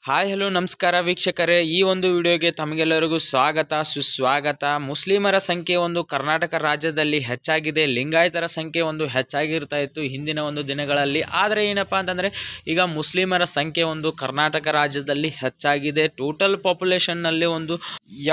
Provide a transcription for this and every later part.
Hi hello ನಮಸ್ಕಾರ ವೀಕ್ಷಕರೇ, ಈ ಒಂದು ವಿಡಿಯೋಗೆ ತಮಗೆಲ್ಲರಿಗೂ ಸ್ವಾಗತ ಸುಸ್ವಾಗತ. ಮುಸ್ಲಿಮರ ಸಂಖ್ಯೆ ಒಂದು ಕರ್ನಾಟಕ ರಾಜ್ಯದಲ್ಲಿ ಹೆಚ್ಚಾಗಿದೆ, ಲಿಂಗಾಯತರ ಸಂಖ್ಯೆ ಒಂದು ಹೆಚ್ಚಾಗಿರ್ತಾ ಇತ್ತು ಹಿಂದಿನ ಒಂದು ದಿನಗಳಲ್ಲಿ. ಆದರೆ ಏನಪ್ಪ ಅಂತಂದರೆ ಈಗ ಮುಸ್ಲಿಮರ ಸಂಖ್ಯೆ ಒಂದು ಕರ್ನಾಟಕ ರಾಜ್ಯದಲ್ಲಿ ಹೆಚ್ಚಾಗಿದೆ. ಟೋಟಲ್ ಪಾಪ್ಯುಲೇಷನ್ನಲ್ಲಿ ಒಂದು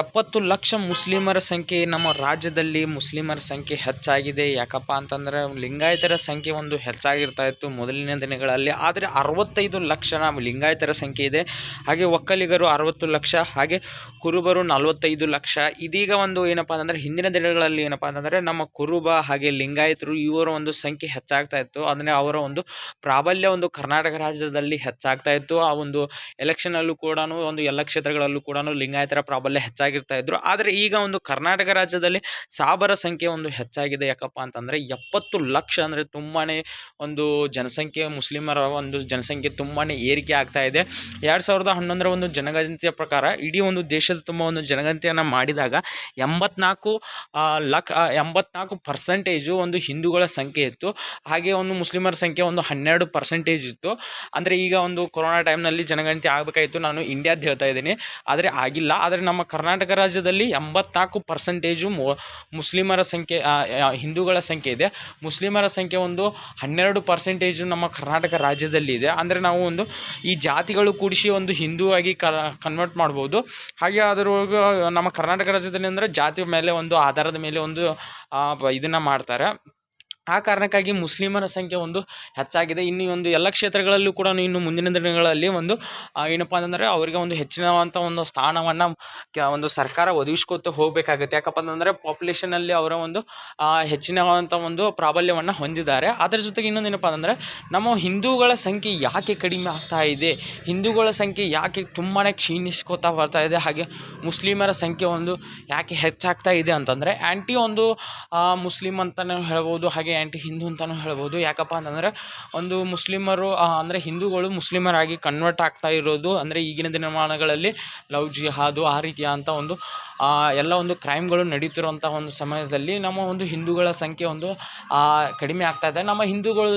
70 ಲಕ್ಷ ಮುಸ್ಲಿಮರ ಸಂಖ್ಯೆ ನಮ್ಮ ರಾಜ್ಯದಲ್ಲಿ ಮುಸ್ಲಿಮರ ಸಂಖ್ಯೆ ಹೆಚ್ಚಾಗಿದೆ. ಯಾಕಪ್ಪ ಅಂತಂದರೆ ಲಿಂಗಾಯತರ ಸಂಖ್ಯೆ ಒಂದು ಹೆಚ್ಚಾಗಿರ್ತಾ ಇತ್ತು ಮೊದಲಿನ ದಿನಗಳಲ್ಲಿ. ಆದರೆ 65 ಲಕ್ಷ ಲಿಂಗಾಯತರ ಸಂಖ್ಯೆ ಇದೆ. ಹಾಗೆ ಒಕ್ಕಲಿಗರು 60 ಲಕ್ಷ, ಹಾಗೆ ಕುರುಬರು 45 ಲಕ್ಷ. ಇದೀಗ ಒಂದು ಏನಪ್ಪ ಅಂತಂದರೆ ಹಿಂದಿನ ದಿನಗಳಲ್ಲಿ ಏನಪ್ಪ ಅಂತಂದರೆ ನಮ್ಮ ಕುರುಬ ಹಾಗೆ ಲಿಂಗಾಯತರು ಇವರ ಒಂದು ಸಂಖ್ಯೆ ಹೆಚ್ಚಾಗ್ತಾ ಇತ್ತು. ಅಂದರೆ ಅವರ ಒಂದು ಪ್ರಾಬಲ್ಯ ಒಂದು ಕರ್ನಾಟಕ ರಾಜ್ಯದಲ್ಲಿ ಹೆಚ್ಚಾಗ್ತಾ ಇತ್ತು. ಆ ಒಂದು ಎಲೆಕ್ಷನಲ್ಲೂ ಕೂಡ ಒಂದು ಎಲ್ಲ ಕ್ಷೇತ್ರಗಳಲ್ಲೂ ಕೂಡ ಲಿಂಗಾಯತರ ಪ್ರಾಬಲ್ಯ ಹೆಚ್ಚಾಗಿರ್ತಾ ಇದ್ರು. ಆದರೆ ಈಗ ಒಂದು ಕರ್ನಾಟಕ ರಾಜ್ಯದಲ್ಲಿ ಸಾಬರ ಸಂಖ್ಯೆ ಒಂದು ಹೆಚ್ಚಾಗಿದೆ. ಯಾಕಪ್ಪ ಅಂತಂದರೆ 70 ಲಕ್ಷ ಅಂದರೆ ತುಂಬಾ ಒಂದು ಜನಸಂಖ್ಯೆ, ಮುಸ್ಲಿಮರ ಒಂದು ಜನಸಂಖ್ಯೆ ತುಂಬಾ ಏರಿಕೆ ಆಗ್ತಾ ಇದೆ. 2011ರ ಒಂದು ಜನಗಣತಿಯ ಪ್ರಕಾರ ಇಡೀ ಒಂದು ದೇಶದ ತುಂಬ ಒಂದು ಜನಗಣತಿಯನ್ನು ಮಾಡಿದಾಗ 84% ಒಂದು ಹಿಂದೂಗಳ ಸಂಖ್ಯೆ ಇತ್ತು. ಹಾಗೆ ಒಂದು ಮುಸ್ಲಿಮರ ಸಂಖ್ಯೆ ಒಂದು 12% ಇತ್ತು. ಅಂದರೆ ಈಗ ಒಂದು ಕೊರೋನಾ ಟೈಮ್ನಲ್ಲಿ ಜನಗಣತಿ ಆಗಬೇಕಾಯಿತು, ನಾನು ಇಂಡಿಯಾದ್ದು ಹೇಳ್ತಾ ಇದ್ದೀನಿ, ಆದರೆ ಆಗಿಲ್ಲ. ಆದರೆ ನಮ್ಮ ಕರ್ನಾಟಕ ರಾಜ್ಯದಲ್ಲಿ 84% ಮುಸ್ಲಿಮರ ಸಂಖ್ಯೆ, ಹಿಂದೂಗಳ ಸಂಖ್ಯೆ ಇದೆ. ಮುಸ್ಲಿಮರ ಸಂಖ್ಯೆ ಒಂದು 12% ನಮ್ಮ ಕರ್ನಾಟಕ ರಾಜ್ಯದಲ್ಲಿ ಇದೆ. ಅಂದರೆ ನಾವು ಒಂದು ಈ ಜಾತಿಗಳು ಕೂಡಿಸಿ ಒಂದು ಹಿಂದೂ ಆಗಿ ಕನ್ವರ್ಟ್ ಮಾಡ್ಬೋದು. ಹಾಗೆ ಅದರೊಳಗೆ ನಮ್ಮ ಕರ್ನಾಟಕ ರಾಜ್ಯದಲ್ಲಿ ಅಂದರೆ ಜಾತಿ ಮೇಲೆ ಒಂದು ಆಧಾರದ ಮೇಲೆ ಒಂದು ಇದನ್ನು ಮಾಡ್ತಾರೆ. ಆ ಕಾರಣಕ್ಕಾಗಿ ಮುಸ್ಲಿಮರ ಸಂಖ್ಯೆ ಒಂದು ಹೆಚ್ಚಾಗಿದೆ. ಇನ್ನು ಒಂದು ಎಲ್ಲ ಕ್ಷೇತ್ರಗಳಲ್ಲೂ ಕೂಡ ಇನ್ನು ಮುಂದಿನ ದಿನಗಳಲ್ಲಿ ಒಂದು ಏನಪ್ಪ ಅಂತಂದರೆ ಅವರಿಗೆ ಒಂದು ಹೆಚ್ಚಿನವಂಥ ಒಂದು ಸ್ಥಾನವನ್ನು ಒಂದು ಸರ್ಕಾರ ಒದಗಿಸ್ಕೊತ ಹೋಗಬೇಕಾಗುತ್ತೆ. ಯಾಕಪ್ಪ ಅಂತಂದರೆ ಪಾಪ್ಯುಲೇಷನಲ್ಲಿ ಅವರ ಒಂದು ಹೆಚ್ಚಿನವಂಥ ಒಂದು ಪ್ರಾಬಲ್ಯವನ್ನು ಹೊಂದಿದ್ದಾರೆ. ಅದರ ಜೊತೆಗೆ ಇನ್ನೊಂದು ಏನಪ್ಪ ಅಂತಂದರೆ ನಮ್ಮ ಹಿಂದೂಗಳ ಸಂಖ್ಯೆ ಯಾಕೆ ಕಡಿಮೆ ಆಗ್ತಾ ಇದೆ, ಹಿಂದೂಗಳ ಸಂಖ್ಯೆ ಯಾಕೆ ತುಂಬಾ ಕ್ಷೀಣಿಸ್ಕೋತಾ ಬರ್ತಾ ಇದೆ, ಹಾಗೆ ಮುಸ್ಲಿಮರ ಸಂಖ್ಯೆ ಒಂದು ಯಾಕೆ ಹೆಚ್ಚಾಗ್ತಾ ಇದೆ ಅಂತಂದರೆ ಆ್ಯಂಟಿ ಒಂದು ಮುಸ್ಲಿಮ್ ಅಂತಲೇ ಹೇಳ್ಬೋದು, ಹಾಗೆ ಆ್ಯಂಟಿ ಹಿಂದೂ ಅಂತಲೂ ಹೇಳ್ಬೋದು. ಯಾಕಪ್ಪ ಅಂತಂದರೆ ಒಂದು ಮುಸ್ಲಿಮರು ಅಂದರೆ ಹಿಂದೂಗಳು ಮುಸ್ಲಿಮರಾಗಿ ಕನ್ವರ್ಟ್ ಆಗ್ತಾ ಇರೋದು, ಅಂದರೆ ಈಗಿನ ದಿನಮಾನಗಳಲ್ಲಿ ಲವ್ ಜಿಹಾದು ಆ ರೀತಿಯ ಅಂತ ಒಂದು ಎಲ್ಲ ಒಂದು ಕ್ರೈಮ್ಗಳು ನಡೀತಿರುವಂಥ ಒಂದು ಸಮಯದಲ್ಲಿ ನಮ್ಮ ಒಂದು ಹಿಂದೂಗಳ ಸಂಖ್ಯೆ ಒಂದು ಕಡಿಮೆ ಆಗ್ತಾ ಇದೆ. ನಮ್ಮ ಹಿಂದೂಗಳು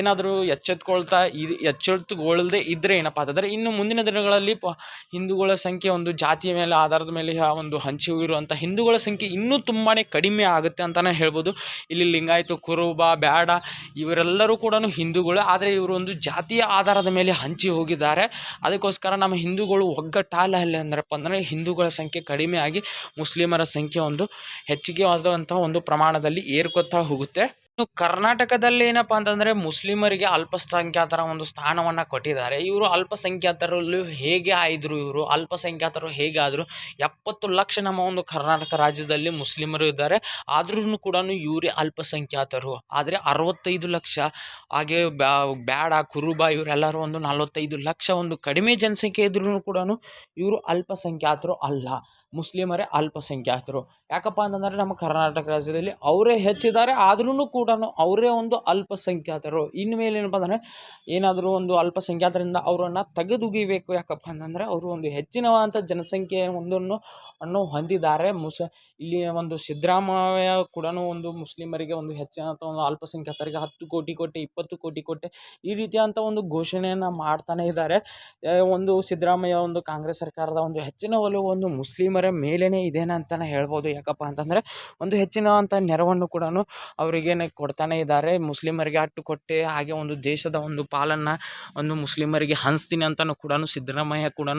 ಏನಾದರೂ ಎಚ್ಚೆತ್ತುಗೊಳ್ಳದೆ ಇದ್ದರೆ ಏನಪ್ಪ ಅಂತಂದರೆ ಇನ್ನು ಮುಂದಿನ ದಿನಗಳಲ್ಲಿ ಹಿಂದೂಗಳ ಸಂಖ್ಯೆ ಒಂದು ಜಾತಿಯ ಮೇಲೆ ಆಧಾರದ ಮೇಲೆ ಒಂದು ಹಂಚಿ ಹೋಗಿರುವಂಥ ಹಿಂದೂಗಳ ಸಂಖ್ಯೆ ಇನ್ನೂ ತುಂಬಾ ಕಡಿಮೆ ಆಗುತ್ತೆ ಅಂತಲೇ ಹೇಳ್ಬೋದು. ಇಲ್ಲಿ ಲಿಂಗಾಯತ, ಕುರುಬ, ಬ್ಯಾಡ ಇವರೆಲ್ಲರೂ ಕೂಡ ಹಿಂದೂಗಳು, ಆದರೆ ಇವರು ಒಂದು ಜಾತಿಯ ಆಧಾರದ ಮೇಲೆ ಹಂಚಿ ಹೋಗಿದ್ದಾರೆ. ಅದಕ್ಕೋಸ್ಕರ ನಮ್ಮ ಹಿಂದೂಗಳು ಒಗ್ಗಟ್ಟಾಗಲಿ ಅಂದ್ರಪ್ಪ ಅಂದರೆ ಹಿಂದೂಗಳ ಸಂಖ್ಯೆ ಕಡಿಮೆ ಆಗಿ ಮುಸ್ಲಿಮರ ಸಂಖ್ಯೆ ಒಂದು ಹೆಚ್ಚಿಗೆ ಆದಂಥ ಒಂದು ಪ್ರಮಾಣದಲ್ಲಿ ಏರ್ಕೊತಾ ಹೋಗುತ್ತೆ. ಇನ್ನು ಕರ್ನಾಟಕದಲ್ಲಿ ಏನಪ್ಪ ಅಂತಂದರೆ ಮುಸ್ಲಿಮರಿಗೆ ಅಲ್ಪಸಂಖ್ಯಾತರ ಒಂದು ಸ್ಥಾನವನ್ನು ಕೊಟ್ಟಿದ್ದಾರೆ. ಇವರು ಅಲ್ಪಸಂಖ್ಯಾತರಲ್ಲೂ ಹೇಗೆ ಆಯಿದ್ರು, ಇವರು ಅಲ್ಪಸಂಖ್ಯಾತರು ಹೇಗಾದರು? 70 ಲಕ್ಷ ನಮ್ಮ ಒಂದು ಕರ್ನಾಟಕ ರಾಜ್ಯದಲ್ಲಿ ಮುಸ್ಲಿಮರು ಇದ್ದಾರೆ, ಆದ್ರೂ ಕೂಡ ಇವರೇ ಅಲ್ಪಸಂಖ್ಯಾತರು. ಆದರೆ 65 ಲಕ್ಷ ಹಾಗೆ ಬ್ಯಾಡ, ಕುರುಬ ಇವರೆಲ್ಲರೂ ಒಂದು 45 ಲಕ್ಷ ಒಂದು ಕಡಿಮೆ ಜನಸಂಖ್ಯೆ ಇದ್ರೂ ಕೂಡ ಇವರು ಅಲ್ಪಸಂಖ್ಯಾತರು ಅಲ್ಲ, ಮುಸ್ಲಿಮರೇ ಅಲ್ಪಸಂಖ್ಯಾತರು. ಯಾಕಪ್ಪ ಅಂತಂದರೆ ನಮ್ಮ ಕರ್ನಾಟಕ ರಾಜ್ಯದಲ್ಲಿ ಅವರೇ ಹೆಚ್ಚಿದ್ದಾರೆ, ಆದ್ರೂ ಕೂಡ ಅವರೇ ಒಂದು ಅಲ್ಪಸಂಖ್ಯಾತರು. ಇನ್ಮೇಲೆ ಏನಪ್ಪ ಅಂದರೆ ಏನಾದರೂ ಒಂದು ಅಲ್ಪಸಂಖ್ಯಾತರಿಂದ ಅವರನ್ನು ತೆಗೆದುಗಿಬೇಕು. ಯಾಕಪ್ಪ ಅಂತಂದರೆ ಅವರು ಒಂದು ಹೆಚ್ಚಿನವಾದಂಥ ಜನಸಂಖ್ಯೆ ಒಂದನ್ನು ಹೊಂದಿದ್ದಾರೆ. ಇಲ್ಲಿ ಒಂದು ಸಿದ್ದರಾಮಯ್ಯ ಕೂಡ ಒಂದು ಮುಸ್ಲಿಮರಿಗೆ ಒಂದು ಹೆಚ್ಚಿನಂಥ ಒಂದು ಅಲ್ಪಸಂಖ್ಯಾತರಿಗೆ 10 ಕೋಟಿ ಕೊಟ್ಟೆ, 20 ಕೋಟಿ ಕೊಟ್ಟೆ, ಈ ರೀತಿಯಂಥ ಒಂದು ಘೋಷಣೆಯನ್ನು ಮಾಡ್ತಾನೆ ಇದ್ದಾರೆ. ಒಂದು ಸಿದ್ದರಾಮಯ್ಯ ಒಂದು ಕಾಂಗ್ರೆಸ್ ಸರ್ಕಾರದ ಒಂದು ಹೆಚ್ಚಿನ ಒಲವು ಒಂದು ಮುಸ್ಲಿಮರ ಮೇಲೇ ಇದೇನೆ ಅಂತಲೇ ಹೇಳ್ಬೋದು. ಯಾಕಪ್ಪ ಅಂತಂದರೆ ಒಂದು ಹೆಚ್ಚಿನವಂಥ ನೆರವನ್ನು ಕೂಡ ಅವರಿಗೇನೆ ಕೊಡ್ತಾನೆ ಇದ್ದಾರೆ. ಮುಸ್ಲಿಮರಿಗೆ ಅಟ್ಟು ಕೊಟ್ಟೆ, ಹಾಗೆ ಒಂದು ದೇಶದ ಒಂದು ಪಾಲನ್ನು ಒಂದು ಮುಸ್ಲಿಮರಿಗೆ ಹಂಚ್ತೀನಿ ಅಂತಲೂ ಕೂಡ ಸಿದ್ದರಾಮಯ್ಯ ಕೂಡ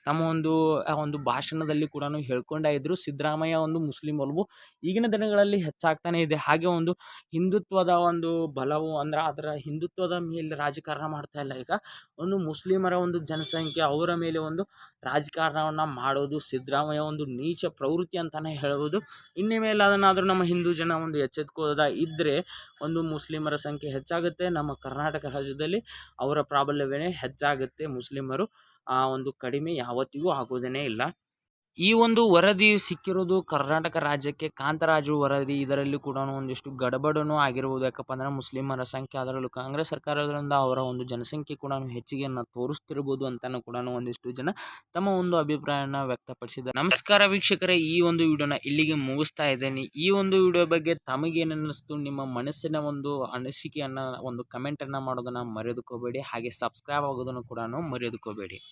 ತಮ್ಮ ಒಂದು ಭಾಷಣದಲ್ಲಿ ಕೂಡ ಹೇಳ್ಕೊಂಡೇ ಇದ್ದರು. ಸಿದ್ದರಾಮಯ್ಯ ಒಂದು ಮುಸ್ಲಿಂ ಒಲವು ಈಗಿನ ದಿನಗಳಲ್ಲಿ ಹೆಚ್ಚಾಗ್ತಾನೆ ಇದೆ. ಹಾಗೆ ಒಂದು ಹಿಂದುತ್ವದ ಒಂದು ಬಲವು ಅಂದರೆ ಅದರ ಹಿಂದುತ್ವದ ಮೇಲೆ ರಾಜಕಾರಣ ಮಾಡ್ತಾ ಇಲ್ಲ. ಈಗ ಒಂದು ಮುಸ್ಲಿಮರ ಒಂದು ಜನಸಂಖ್ಯೆ ಅವರ ಮೇಲೆ ಒಂದು ರಾಜಕಾರಣವನ್ನು ಮಾಡೋದು ಸಿದ್ದರಾಮಯ್ಯ ಒಂದು ನೀಚ ಪ್ರವೃತ್ತಿ ಅಂತಲೇ ಹೇಳ್ಬೋದು. ಇನ್ನು ಮೇಲೆ ಅದನ್ನಾದರೂ ನಮ್ಮ ಹಿಂದೂ ಜನ ಒಂದು ಎಚ್ಚೆತ್ಕೋದ ಇದ್ದರೆ ಒಂದು ಮುಸ್ಲಿಮರ ಸಂಖ್ಯೆ ಹೆಚ್ಚಾಗುತ್ತೆ. ನಮ್ಮ ಕರ್ನಾಟಕ ರಾಜ್ಯದಲ್ಲಿ ಅವರ ಪ್ರಾಬಲ್ಯವೇ ಹೆಚ್ಚಾಗುತ್ತೆ. ಮುಸ್ಲಿಮರು ಒಂದು ಕಡಿಮೆ ಯಾವತ್ತಿಗೂ ಆಗೋದೇ ಇಲ್ಲ. ಈ ಒಂದು ವರದಿ ಸಿಕ್ಕಿರೋದು ಕರ್ನಾಟಕ ರಾಜ್ಯಕ್ಕೆ ಕಾಂತರಾಜು ವರದಿ. ಇದರಲ್ಲಿ ಕೂಡ ಒಂದಿಷ್ಟು ಗಡಬಡನೂ ಆಗಿರ್ಬೋದು. ಯಾಕಪ್ಪ ಅಂದರೆ ಮುಸ್ಲಿಮರ ಸಂಖ್ಯೆ, ಅದರಲ್ಲೂ ಕಾಂಗ್ರೆಸ್ ಸರ್ಕಾರದಿಂದ ಅವರ ಒಂದು ಜನಸಂಖ್ಯೆ ಕೂಡ ಹೆಚ್ಚಿಗೆಯನ್ನು ತೋರಿಸ್ತಿರ್ಬೋದು ಅಂತಲೂ ಕೂಡ ಒಂದಿಷ್ಟು ಜನ ತಮ್ಮ ಒಂದು ಅಭಿಪ್ರಾಯನ ವ್ಯಕ್ತಪಡಿಸಿದ್ದಾರೆ. ನಮಸ್ಕಾರ ವೀಕ್ಷಕರೇ, ಈ ಒಂದು ವಿಡಿಯೋನ ಇಲ್ಲಿಗೆ ಮುಗಿಸ್ತಾ ಇದ್ದೇನೆ. ಈ ಒಂದು ವಿಡಿಯೋ ಬಗ್ಗೆ ತಮಗೇನು ಅನ್ನಿಸ್ತು, ನಿಮ್ಮ ಮನಸ್ಸಿನ ಒಂದು ಅನಿಸಿಕೆಯನ್ನು ಒಂದು ಕಮೆಂಟನ್ನು ಮಾಡೋದನ್ನು ಮರೆಯೋದಕ್ಕೋಬೇಡಿ. ಹಾಗೆ ಸಬ್ಸ್ಕ್ರೈಬ್ ಆಗೋದನ್ನು ಕೂಡ ಮರೆಯೋದಕ್ಕೋಬೇಡಿ.